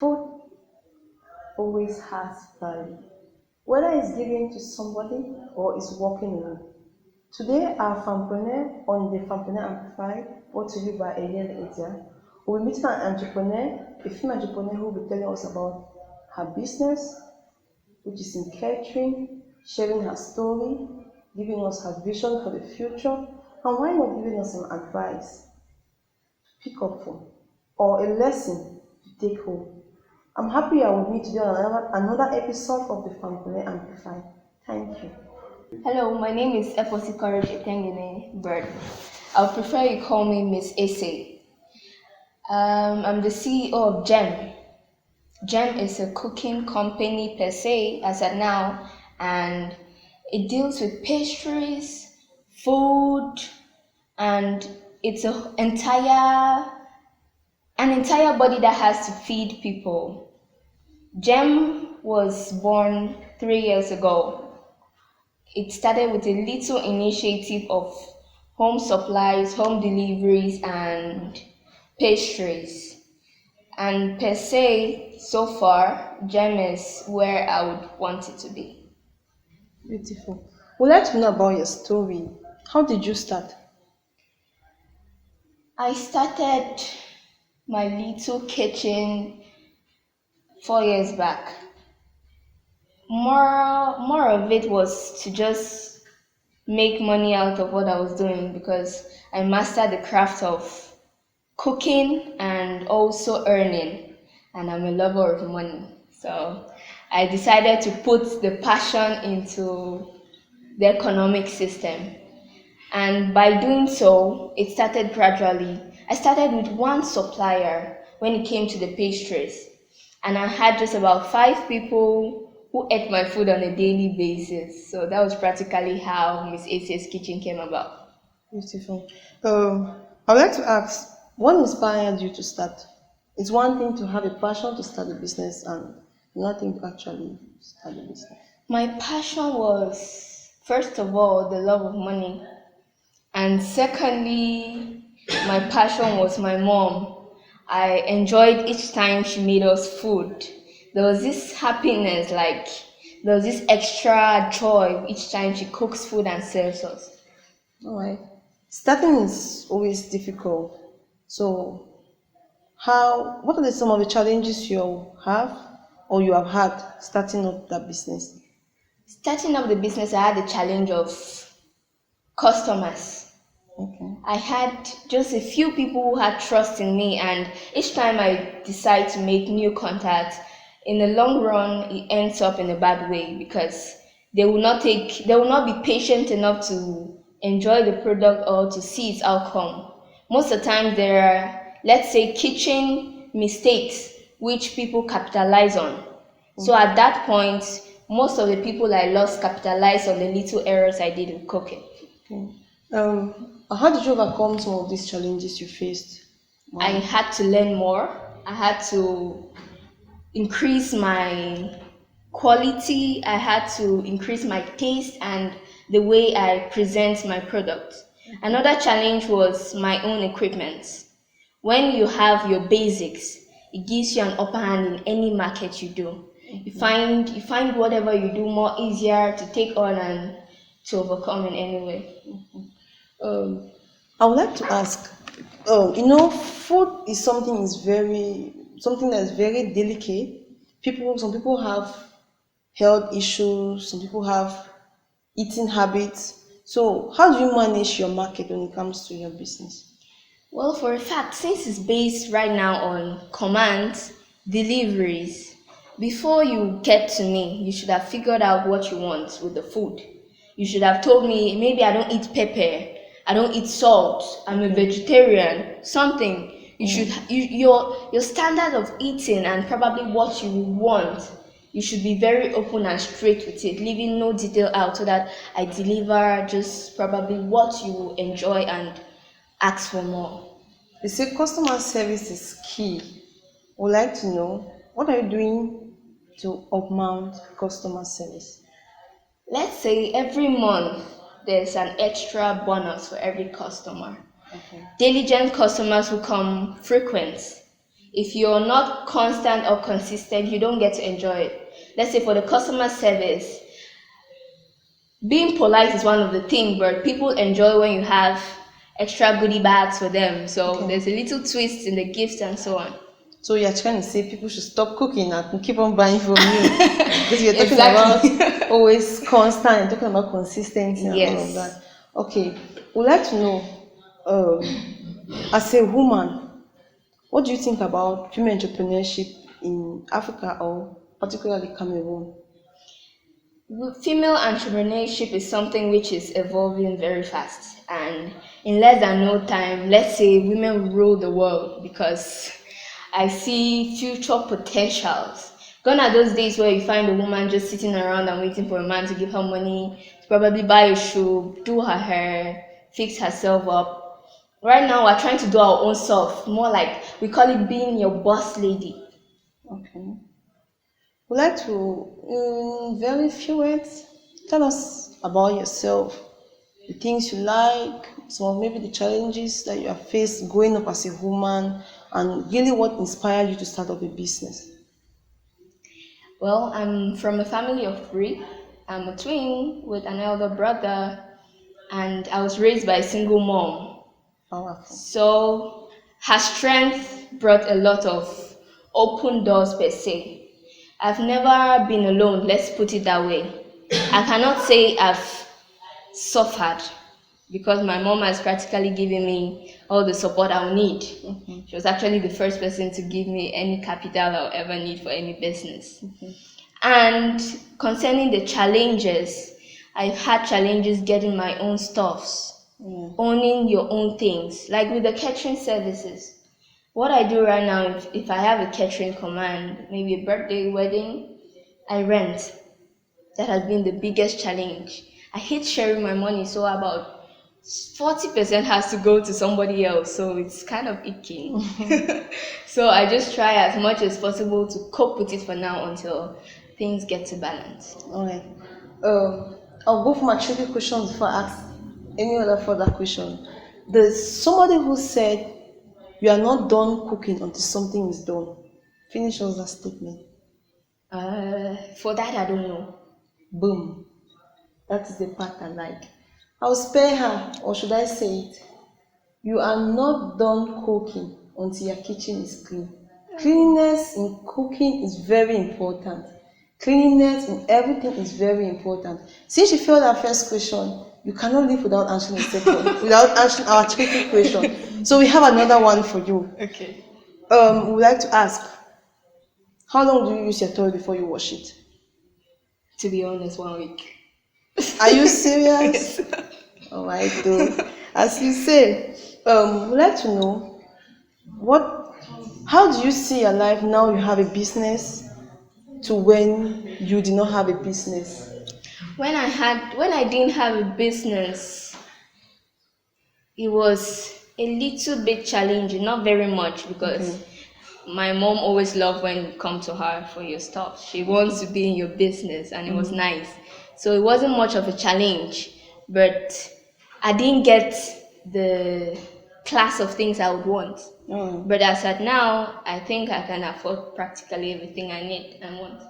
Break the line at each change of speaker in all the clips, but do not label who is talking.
Food always has value, whether it's given to somebody or it's walking away. Today, our Fempreneur on the Fempreneur Amplify, brought to you by Alien Asia, we'll be meeting an entrepreneur, a female entrepreneur who will be telling us about her business, which is in catering, sharing her story, giving us her vision for the future, and why not giving us some advice to pick up from or a lesson to take home. I'm happy you are with me today on another episode of the Family Amplified. Thank you.
Hello, my name is Eposi Courage Etengene Bird. I would prefer you call me Miss Ece. I'm the CEO of GEM. GEM is a cooking company per se as at now, and it deals with pastries, food, and it's an entire body that has to feed people. GEM was born 3 years ago. It started with a little initiative of home supplies, home deliveries, and pastries. And per se, so far, Gem is where I would want it to be.
Beautiful. We'd like to know about your story. How did you start?
I started my little kitchen 4 years back. More of it was to just make money out of what I was doing because I mastered the craft of cooking and also earning, and I'm a lover of money. So I decided to put the passion into the economic system. And by doing so, it started gradually. I started with one supplier when it came to the pastries, and I had just about 5 people who ate my food on a daily basis. So that was practically how Miss Ece's kitchen came about.
Beautiful. I would like to ask, what inspired you to start? It's one thing to have a passion to start a business and another thing to actually start a business.
My passion was, first of all, the love of money. And secondly, my passion was my mom. I enjoyed each time she made us food. There was this happiness, like there was this extra joy each time she cooks food and serves us.
All right. Starting is always difficult. So, what are some of the challenges you have or you have had starting up that business?
Starting up the business, I had the challenge of customers.
Okay.
I had just a few people who had trust in me, and each time I decide to make new contacts, in the long run, it ends up in a bad way because they will not be patient enough to enjoy the product or to see its outcome. Most of the time, there are, let's say, kitchen mistakes which people capitalize on. So at that point, most of the people I lost capitalized on the little errors I did with cooking.
Okay. How did you overcome some of these challenges you faced?
I
Wow.
had to learn more. I had to increase my quality. I had to increase my taste and the way I present my product. Another challenge was my own equipment. When you have your basics, it gives you an upper hand in any market you do. You find whatever you do more easier to take on and to overcome in any way.
Um, I would like to ask, food is something that is very delicate. Some people have health issues, some people have eating habits. So, how do you manage your market when it comes to your business?
Well, for a fact, since it's based right now on commands, deliveries, before you get to me, you should have figured out what you want with the food. You should have told me maybe I don't eat pepper, I don't eat salt, I'm a vegetarian, something. Your standard of eating and probably what you want, you should be very open and straight with it, leaving no detail out so that I deliver just probably what you enjoy and ask for more.
They say customer service is key. Would like to know what are you doing to augment customer service?
Let's say every month there's an extra bonus for every customer.
Okay.
Diligent customers who come frequent, If you're not constant or consistent, you don't get to enjoy it. Let's say for the customer service, being polite is one of the things, but people enjoy when you have extra goodie bags for them. So
Okay.
there's a little twist in the gifts and so on.
So you're trying to say people should stop cooking and keep on buying from you because you're talking
Exactly.
about always constant and talking about consistency and all of
Yes.
that. Okay, we'd like to know, as a woman, what do you think about female entrepreneurship in Africa or particularly Cameroon?
Female entrepreneurship is something which is evolving very fast, and in less than no time, let's say women rule the world because I see future potentials. Gone are those days where you find a woman just sitting around and waiting for a man to give her money to probably buy a shoe, do her hair, fix herself up. Right now, we're trying to do our own stuff, more like we call it being your boss lady.
Okay. We'd like to, in very few words, tell us about yourself, the things you like, some of maybe the challenges that you have faced growing up as a woman, and really what inspired you to start up a business.
Well, I'm from a family of three. I'm a twin with an elder brother, and I was raised by a single mom.
Powerful.
So her strength brought a lot of open doors per se. I've never been alone, let's put it that way. I cannot say I've suffered because my mom has practically given me all the support I'll need. She was actually the first person to give me any capital I'll ever need for any business. And concerning the challenges, I've had challenges getting my own stuffs, owning your own things, like with the catering services. What I do right now, if I have a catering command, maybe a birthday, wedding, I rent. That has been the biggest challenge. I hate sharing my money, so about 40% has to go to somebody else, so it's kind of icky. So I just try as much as possible to cope with it for now until things get to balance.
All right. I'll go for my tricky questions before I ask any other further question. There's somebody who said you are not done cooking until something is done. Finish us that statement.
For that, I don't know.
Boom. That is the part I like. I'll spare her, or should I say it? You are not done cooking until your kitchen is clean. Cleanliness in cooking is very important. Cleanliness in everything is very important. Since you failed our first question, you cannot live without answering the second, without answering our tricky question. So we have another one for you.
Okay.
We would like to ask, how long do you use your toilet before you wash it?
To be honest, 1 week.
Are you serious? All right, though. As you say, we'd like to know what, how do you see your life now you have a business to when you did not have a business?
When I didn't have a business, it was a little bit challenging, not very much because my mom always loved when you come to her for your stuff. She wants to be in your business and it was nice. So it wasn't much of a challenge, but I didn't get the class of things I would want. But as at now, I think I can afford practically everything I need and want.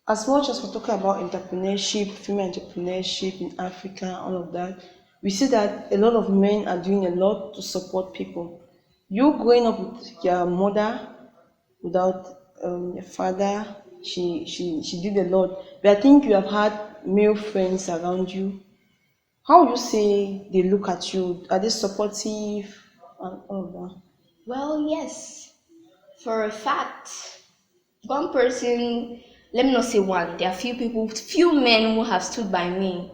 As much as we're talking about entrepreneurship, female entrepreneurship in Africa, all of that, we see that a lot of men are doing a lot to support people. You growing up with your mother without your father, she did a lot. But I think you have had male friends around you. How would you say they look at you? Are they supportive and all of that?
Well, yes, for a fact. One person, let me not say one, there are few people, few men who have stood by me.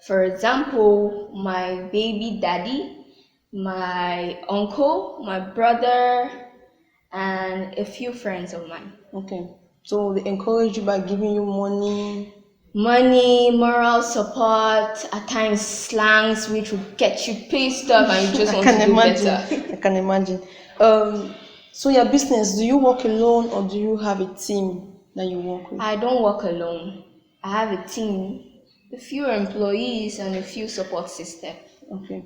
For example, my baby daddy, my uncle, my brother, and a few friends of mine.
Okay. So they encourage you by giving you money.
Money, moral support, at times slangs which will get you pissed off and you just
I
want
can
to do
imagine.
better.
I can imagine. So your business, do you work alone or do you have a team that you work with?
I don't work alone. I have a team, a few employees and a few support systems.
Okay.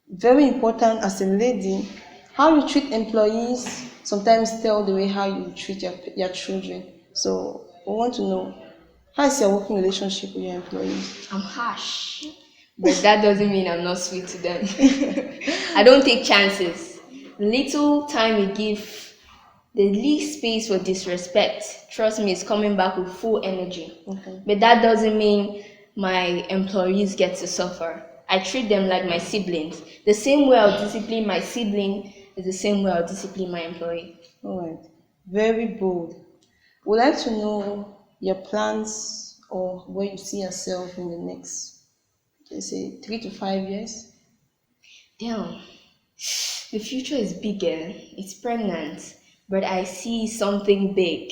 Very important as a lady, How you treat employees sometimes tell the way how you treat your children. So we want to know, how is your working relationship with your employees?
I'm harsh, but that doesn't mean I'm not sweet to them. I don't take chances. The little time you give, the least space for disrespect, trust me, it's coming back with full energy.
Okay.
But that doesn't mean my employees get to suffer. I treat them like my siblings. The same way I'll discipline my sibling is the same way I'll discipline my employee.
All right. Very bold. Would like to know your plans or where you see yourself in the next, let's say, 3 to 5 years.
Damn, the future is bigger. It's pregnant, but I see something big.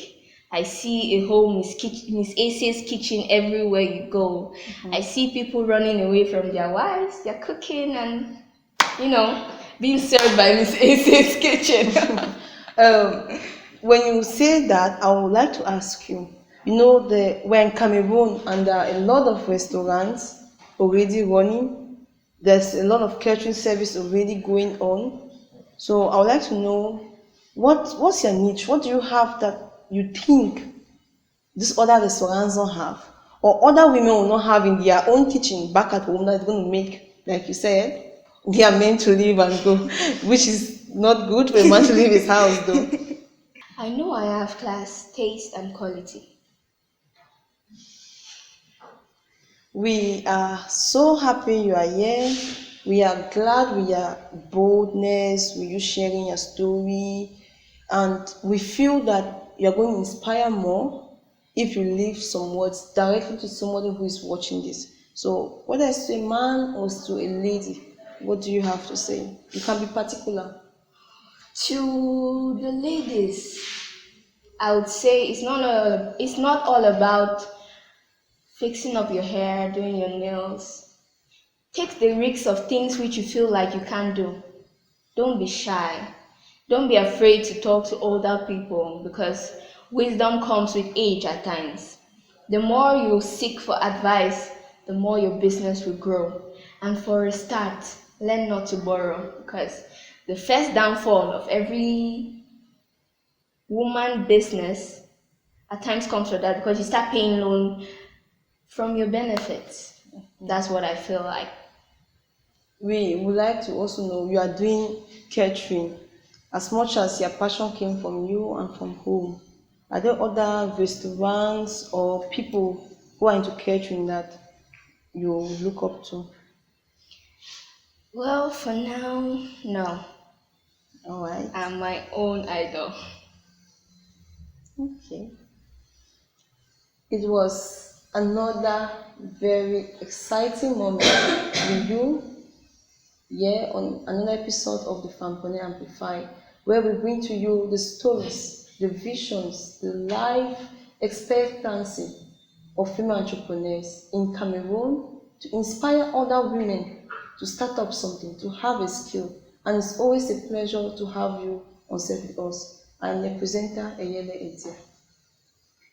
I see a whole Miss Ace's kitchen everywhere you go. I see people running away from their wives. They're cooking and, you know, being served by Miss Ace's kitchen.
Um, when you say that, I would like to ask you, we're in Cameroon and there are a lot of restaurants already running. There's a lot of catering service already going on. So I would like to know, what's your niche? What do you have that you think these other restaurants don't have, or other women will not have in their own kitchen back at home that's going to make, like you said, they are meant to leave and go, which is not good for a man to leave his house though.
I know I have class, taste, and quality.
We are so happy you are here. We are glad with your boldness, with you sharing your story, and we feel that you're going to inspire more if you leave some words directly to somebody who is watching this. So, whether it's to a man or it's to a lady, what do you have to say? You can be particular.
To the ladies, I would say it's not all about fixing up your hair, doing your nails. Take the risks of things which you feel like you can't do. Don't be shy. Don't be afraid to talk to older people because wisdom comes with age at times. The more you seek for advice, the more your business will grow. And for a start, learn not to borrow because the first downfall of every woman business at times comes from that because you start paying loan from your benefits. That's what I feel like.
We would like to also know, you are doing catering. As much as your passion came from you and from home, are there other restaurants or people who are into catering that you look up to?
Well, for now, no.
All right.
I'm my own idol.
Okay. It was another very exciting moment with you here on another episode of the Fempreneur Amplify, where we bring to you the stories, the visions, the life expectancy of female entrepreneurs in Cameroon to inspire other women to start up something, to have a skill. And it's always a pleasure to have you on set with us. I'm your presenter, Eyele Etia.